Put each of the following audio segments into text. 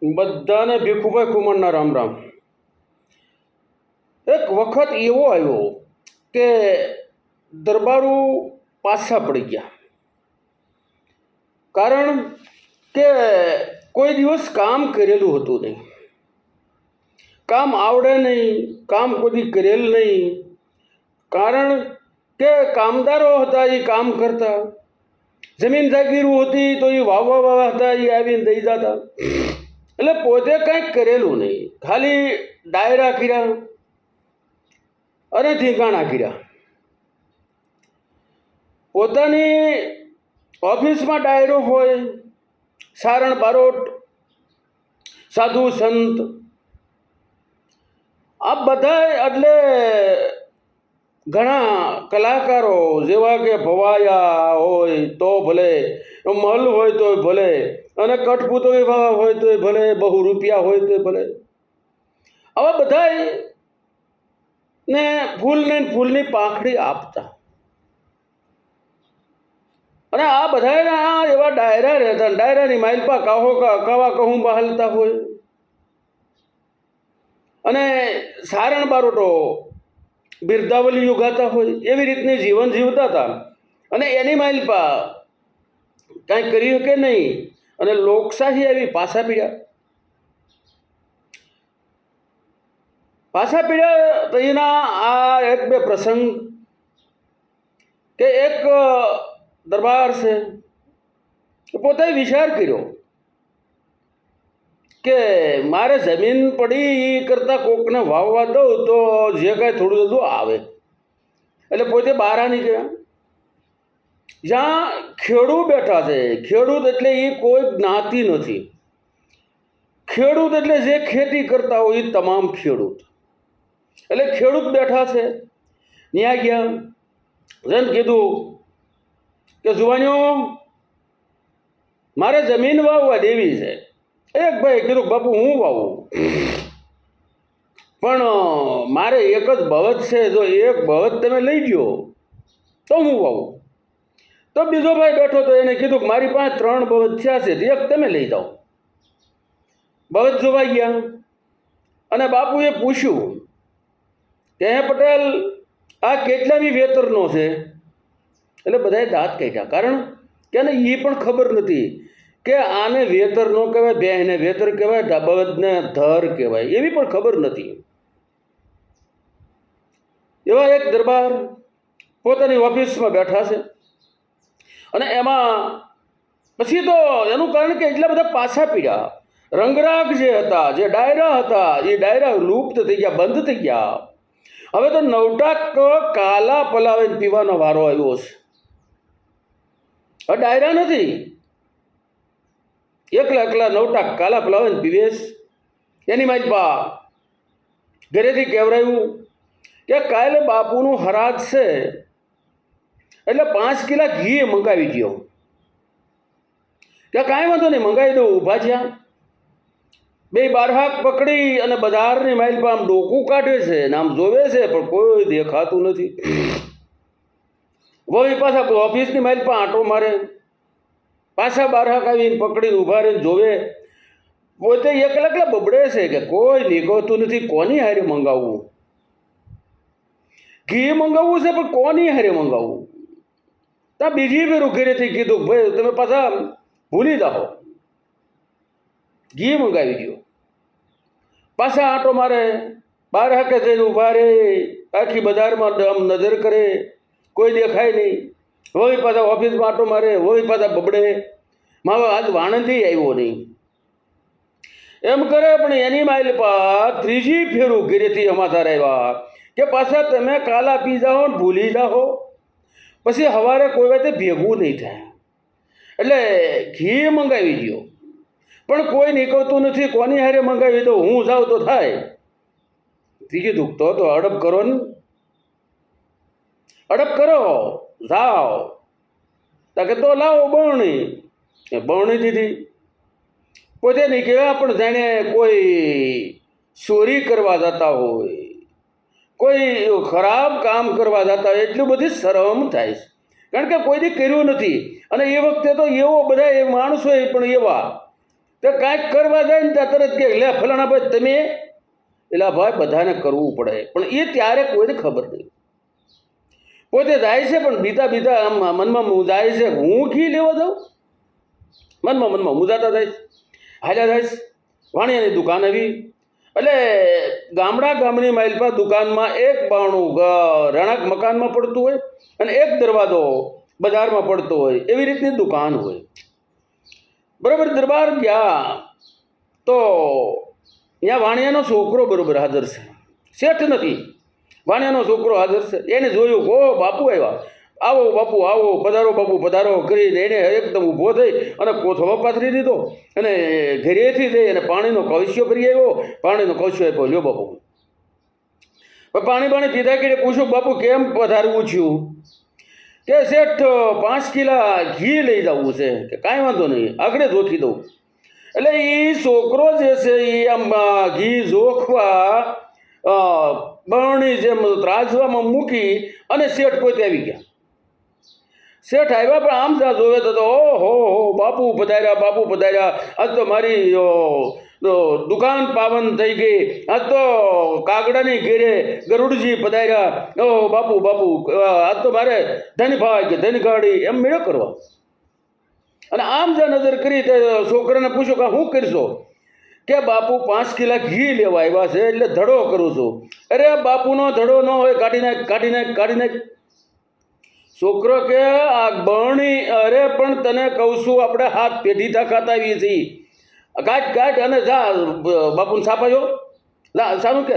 બધાને ભીખુભાઈ ખુમણના રામ રામ. એક વખત એવો આવ્યો કે દરબારો પાછા પડી ગયા. કારણ કે કોઈ દિવસ કામ કરેલું હતું નહીં, કામ આવડે નહીં, કામ કોઈ કરેલ નહીં. કારણ કે કામદારો હતા એ કામ કરતા, જમીન જાગીરો હતી તો એ વાવવા હતા એ આવીને દઈ જતા. એટલે પોતે કંઈક કરેલું નહીં, ખાલી ડાયરા કર્યા અને ઠેકાણા કર્યા. પોતાની ઓફિસમાં ડાયરો હોય, સારણ બારોટ, સાધુ સંત, આ બધા એટલે ઘણા કલાકારો જેવા કે ભવાયા હોય તો ભલે, મલ હોય તોય ભલે, અને કઠપૂતો એવા હોય તોય ભલે, બહુ રૂપિયા હોય તોય ભલે, આવા બધાય ને ફૂલની પાંખડી આપતા. અને આ બધા એવા ડાયરા રહેતા, ડાયરાની માઇલપા કાવા કહું બહાલતા હોય અને સારણ બારોટો બિરદાવલીઓ ગાતા હોય, એવી રીતની જીવન જીવતા હતા. અને એની માઇલપા કાંઈ કરી શકે નહીં અને લોકશાહી આવી પાછા પીડ્યા તો એના આ એક બે પ્રસંગ કે એક દરબાર છે પોતે વિચાર કર્યો કે મારે જમીન પડી એ કરતાં કોકને વાવવા દઉં તો જે કાંઈ થોડું બધું આવે. એટલે પોતે બહાર નીકળ્યા. જ્યાં ખેડૂત બેઠા છે, ખેડૂત એટલે એ કોઈ જ્ઞાતિ નથી, ખેડૂત એટલે જે ખેતી કરતા હોય એ તમામ ખેડૂત. એટલે ખેડૂત બેઠા છે. ત્યાં ગયા, જેમ કીધું કે જુવાનીઓ મારે જમીન વાવવા દેવી છે. એક ભાઈ કીધું બાપુ હું વાવું, પણ મારે એક જ બળદ છે, જો એક બળદ તમે લઈ ગયો તો હું વાવું. તો બીજો ભાઈ બેઠો તો એને કીધું કે મારી પાસે 3 બળદ થયા છે, એક તમે લઈ જાઓ. બળદ જોવા ગયા અને બાપુએ પૂછ્યું કે હે પટેલ, આ કેટલામી વેતરનો છે? એટલે બધાએ દાંત કાઢ્યા. કારણ કે એને એ પણ ખબર નથી કે આને વેતર ન કહેવાય, બેને વેતર કહેવાય, બળદને ધર કહેવાય, એવી પણ ખબર નથી. એવા એક દરબાર પોતાની ઓફિસમાં બેઠા છે અને એમાં પછી તો એનું કારણ કે એટલા બધા પાછા પીડ્યા. રંગરાગ જે હતા, જે ડાયરા હતા, એ ડાયરા લુપ્ત થઈ ગયા, બંધ થઈ ગયા. હવે તો નવટાક કાલા પલાવીને પીવાનો વારો આવ્યો છે. હવે ડાયરા નથી, એકલા નવટાક કાલા પલાવીને પીવેશ. એની માઇપા ઘરેથી કહેવરાયું કે કાલે બાપુનું હરાજ છે એટલે 5 કિલા ઘી મંગાવી દો. કે કાંઈ વાંધો નહીં, મંગાવી દઉં. ઊભા થયા, બે બારહાક પકડી અને બજારની માઇલમાં આમ ડોકું કાઢે છે ને આમ જોવે છે, પણ કોઈ દેખાતું નથી. વળી પાછા ઓફિસની માઇલમાં આંટો મારે, પાછા બારહાક આવીને પકડીને ઊભા રહીને જોવે. પોતે એકલા બબડે છે કે કોઈ નીકળતું નથી, કોની હારે મંગાવવું? ઘી મંગાવવું છે પણ કોની હારે મંગાવવું? ત્યાં બીજી ફેરું ઘરેથી કીધું ભાઈ તમે પાછા ભૂલી જાઓ, ઘી મંગાવી દો. પાછા આંટો મારે, બાર હાકે જઈને ઊભા રહે, આખી બજારમાં આમ નજર કરે, કોઈ દેખાય નહીં. વળી પાછા ઓફિસમાં આંટો મારે, વળી પાછા બબડે, મારો આજ વાણંદી આવ્યો નહીં એમ કરે. પણ એની માઇલ પા ત્રીજી ફેરું ઘરેથી સમાચાર આવ્યા કે પાછા તમે કાલા પી જાઓ ને ભૂલી જાઓ, પછી સવારે કોઈ વાતે ભેગું નહીં થાય. એટલે ઘી મંગાવી દો પણ કોઈ નીકળતું નથી, કોની હારે મંગાવી દો? હું જાઉં તો થાય. કીધું તો અડપ કરો ને, અડપ કરો, જાઓ. કે તો લાવો બરણી. બરણી દીધી. પોતે નીકળ્યા, પણ જાણે કોઈ ચોરી કરવા જતા હોય, કોઈ ખરાબ કામ કરવા જતા હોય એટલું બધી શરમ થાય છે. કારણ કે કોઈ દી કર્યું નથી. અને એ વખતે તો એવો બધા માણસો પણ એવા તે કાંઈક કરવા જાય ને ત્યાં તરત કે લે ફલાણા ભાઈ તમે, એટલે ભાઈ બધાને કરવું પડે, પણ એ ત્યારે કોઈને ખબર નહીં. પોતે જાય છે પણ બીતા બીતા આમ મનમાં જાય છે, હું ઘી લેવા જાઉં, મનમાં મુંજાતા જાય, હાલ્યા જાય. વાણિયાની દુકાન આવી, એટલે ગામની માઇલપા દુકાનમાં એક બારણું રહેણાંક મકાનમાં પડતું હોય અને એક દરવાજો બજારમાં પડતો હોય, એવી રીતની દુકાન હોય. બરાબર, દરબાર ગયા તો ત્યાં વાણિયાનો છોકરો બરોબર હાજર છે, શેઠ નથી, વાણિયાનો છોકરો હાજર છે. એને જોયું, ઓ બાપુ આવ્યા, આવો બાપુ આવો, પધારો બાપુ પધારો કરીને એને એકદમ ઊભો થઈ અને કોથળો પાથરી દીધો અને ઘરેથી જઈ અને પાણીનો કળશિયો ભરી આવ્યો, પાણીનો કળશિયો આપ્યો, લ્યો બાપુ. પાણી પીધા કે પૂછ્યું, બાપુ કેમ પધારવું છું? કે શેઠ 5 કિલા ઘી લઈ જવું છે. કે કાંઈ વાંધો નહીં, આગળ જોખી દઉં. એટલે એ છોકરો જે છે એ આમ ઘી જોખવા બરણી જેમ ત્રાજવામાં મૂકી અને શેઠ પોતે આવી ગયા. શેઠ આવ્યા પણ આમ ત્યાં જોવે તો ઓહો હો, બાપુ પધાર્યા, આજ તો મારી દુકાન પાવન થઈ ગઈ, આજ તો કાગડાની ઘેરે ગરુડજી પધાર્યા, ઓહો બાપુ આજ તો મારે ધન કાઢી એમ મેળો કરવા. અને આમ જ્યાં નજર કરી તો છોકરાને પૂછ્યું કે શું કરશો? કે બાપુ 5 કિલા ઘી લેવા આવ્યા છે એટલે ધડો કરું છું. અરે બાપુનો ધડો ન હોય, કાઢી નાખ. છોકરો કે આ બરણી, અરે પણ તને કહું છું આપણે હાથ પેઢી ખાતા આવીએ છીએ, કાઢ અને જા બાપુને છાપાયો, સાનું કે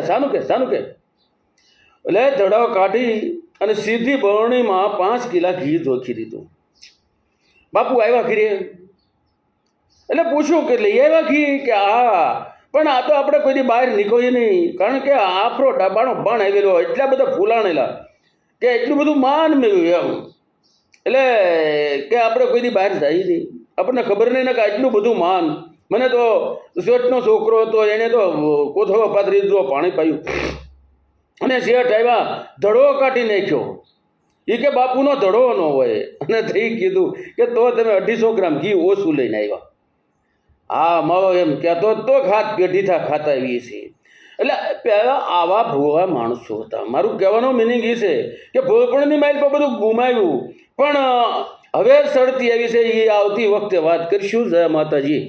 એટલે ધડાવ કાઢી અને સીધી બરણીમાં 5 કિલા ઘી જોખી દીધું. બાપુ આવ્યા ઘીરે એટલે પૂછ્યું કે લઈ આવ્યા ઘી? કે હા, પણ આ તો આપણે કોઈ દી બહાર નીકળીએ નહીં, કારણ કે આફરો ડબાણો પણ આવેલો, એટલા બધા ફૂલાણેલા કે એટલું બધું માન મેળવ્યું એમ. એટલે કે આપણે કોઈ દી બહાર જઈએ નહીં, આપણને ખબર નહીં ને કે એટલું બધું માન. મને તો શેઠનો છોકરો હતો, એને તો કોથળો પાથરી દીધો, પાણી પાયું અને શેઠ આવ્યા, ધડો કાઢી નાખ્યો. એ કે બાપુનો ધડો ન હોય. અને થઈ કીધું કે તો તમે 250 ગ્રામ ઘી ઓછું લઈને આવ્યા. હા મારો એમ કહેતો તો હાથ પેઢી ખાતા આવીએ છીએ. એટલે પહેલાં આવા ભોળા માણસો હતા. મારું કહેવાનો મિનિંગ એ છે કે ભોળપણની માઇલ પર બધું ગુમાવ્યું, પણ હવે સડતી આવી છે, એ આવતી વખતે વાત કરીશું. જય માતાજી.